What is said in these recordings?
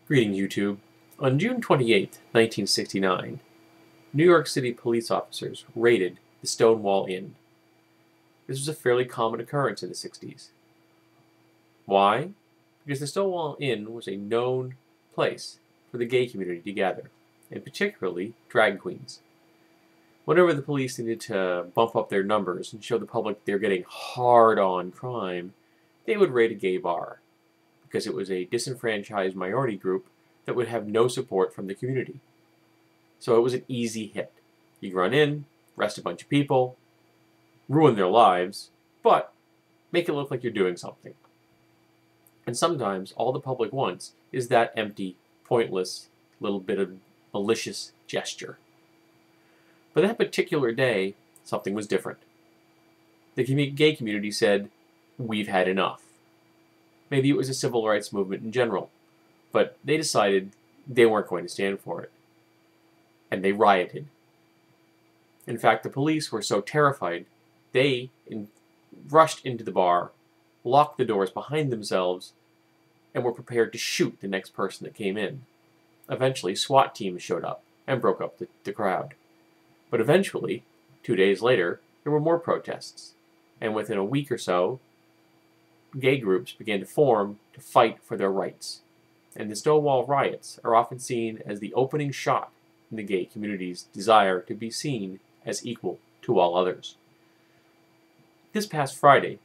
Greeting YouTube. On June 28, 1969, New York City police officers raided the Stonewall Inn. This was a fairly common occurrence in the 60s. Why? Because the Stonewall Inn was a known place for the gay community to gather, and particularly drag queens. Whenever the police needed to bump up their numbers and show the public they're getting hard on crime, they would raid a gay bar, because it was a disenfranchised minority group that would have no support from the community. So it was an easy hit. You run in, arrest a bunch of people, ruin their lives, but make it look like you're doing something. And sometimes all the public wants is that empty, pointless little bit of malicious gesture. But that particular day, something was different. The gay community said, "We've had enough." Maybe it was a civil rights movement in general, but they decided they weren't going to stand for it. And they rioted. In fact, the police were so terrified, they rushed into the bar, locked the doors behind themselves, and were prepared to shoot the next person that came in. Eventually, SWAT teams showed up and broke up the crowd. But eventually, 2 days later, there were more protests. And within a week or so, gay groups began to form to fight for their rights. And the Stonewall Riots are often seen as the opening shot in the gay community's desire to be seen as equal to all others. This past Friday,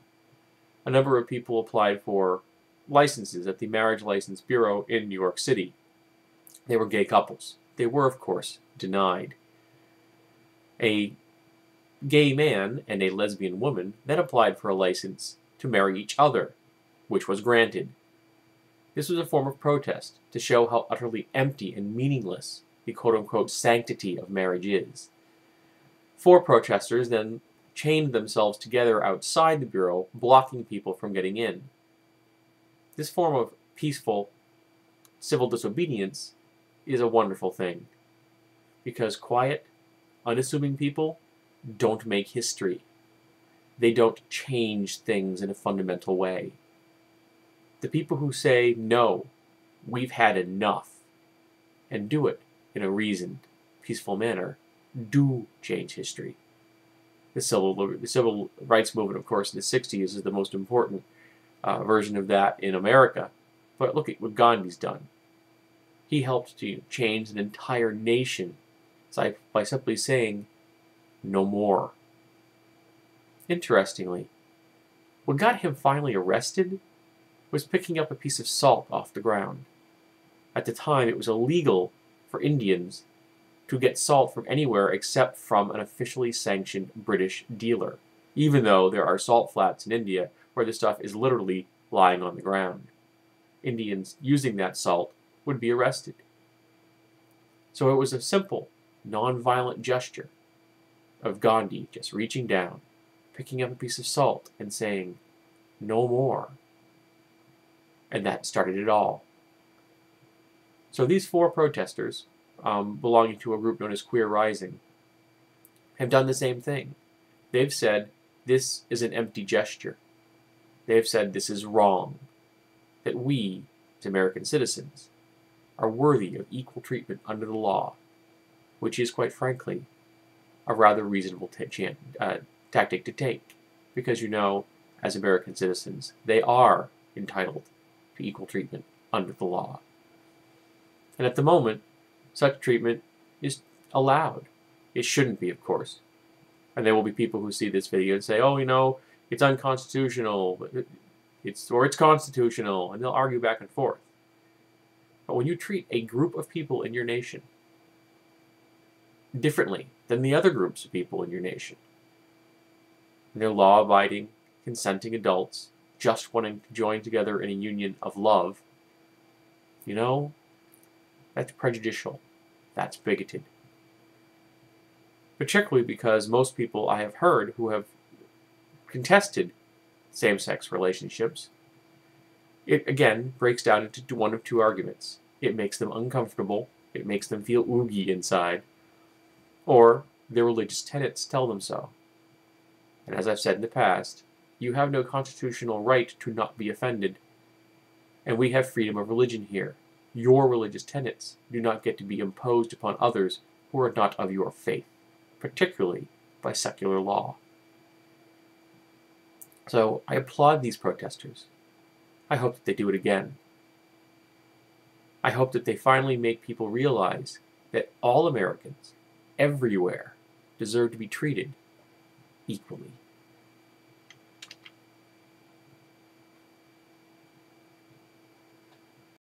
a number of people applied for licenses at the Marriage License Bureau in New York City. They were gay couples. They were, of course, denied. A gay man and a lesbian woman then applied for a license to marry each other, which was granted. This was a form of protest to show how utterly empty and meaningless the quote-unquote sanctity of marriage is. 4 protesters then chained themselves together outside the Bureau, blocking people from getting in. This form of peaceful civil disobedience is a wonderful thing, because quiet, unassuming people don't make history. They don't change things in a fundamental way. The people who say, "No, we've had enough," and do it in a reasoned, peaceful manner, do change history. The civil rights movement, of course, in the 60s is the most important version of that in America. But look at what Gandhi's done. He helped to change an entire nation by simply saying, "No more." Interestingly, what got him finally arrested was picking up a piece of salt off the ground. At the time, it was illegal for Indians to get salt from anywhere except from an officially sanctioned British dealer, even though there are salt flats in India where the stuff is literally lying on the ground. Indians using that salt would be arrested. So it was a simple, non-violent gesture of Gandhi just reaching down, picking up a piece of salt and saying, "No more." And that started it all. So these 4 protesters, belonging to a group known as Queer Rising, have done the same thing. They've said, this is an empty gesture. They've said this is wrong. That we, as American citizens, are worthy of equal treatment under the law, which is, quite frankly, a rather reasonable tactic to take. Because, as American citizens, they are entitled to equal treatment under the law. And at the moment, such treatment is allowed. It shouldn't be, of course. And there will be people who see this video and say, "Oh, it's unconstitutional, it's constitutional," and they'll argue back and forth. But when you treat a group of people in your nation differently than the other groups of people in your nation, they're law-abiding, consenting adults, just wanting to join together in a union of love, that's prejudicial. That's bigoted. Particularly because most people I have heard who have contested same-sex relationships, it again breaks down into one of 2 arguments. It makes them uncomfortable, it makes them feel oogie inside, or their religious tenets tell them so. And as I've said in the past, you have no constitutional right to not be offended. And we have freedom of religion here. Your religious tenets do not get to be imposed upon others who are not of your faith, particularly by secular law. So I applaud these protesters. I hope that they do it again. I hope that they finally make people realize that all Americans, everywhere, deserve to be treated equally.